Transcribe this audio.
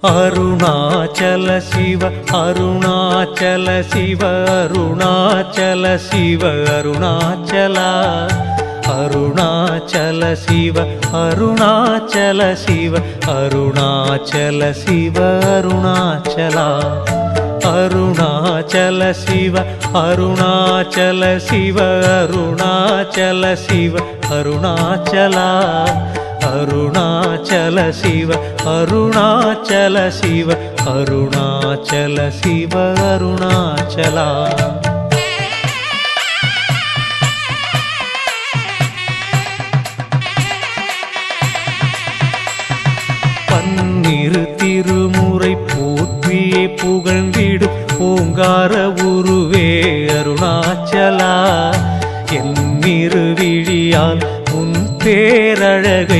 அருணாச்சல சிவ அருணாச்சல சிவ அருணாச்சல சிவ அருணாச்சலா அருணாச்சல சிவ அருணாச்சல சிவ அருணாச்சல சிவ அருணாச்சலா அருணாச்சல சிவ அருணாச்சல சிவ அருணாச்சல சிவ அருணாச்சலா அருணாச்சல சிவ அருணாச்சல சிவ அருணாச்சல சிவ அருணாச்சலா பன்னிரு திருமுறை போற்றியே புகழ்ந்திடும் ஓங்கார உருவே அருணாச்சலா என் இருவிழியால் உன் பேரழகை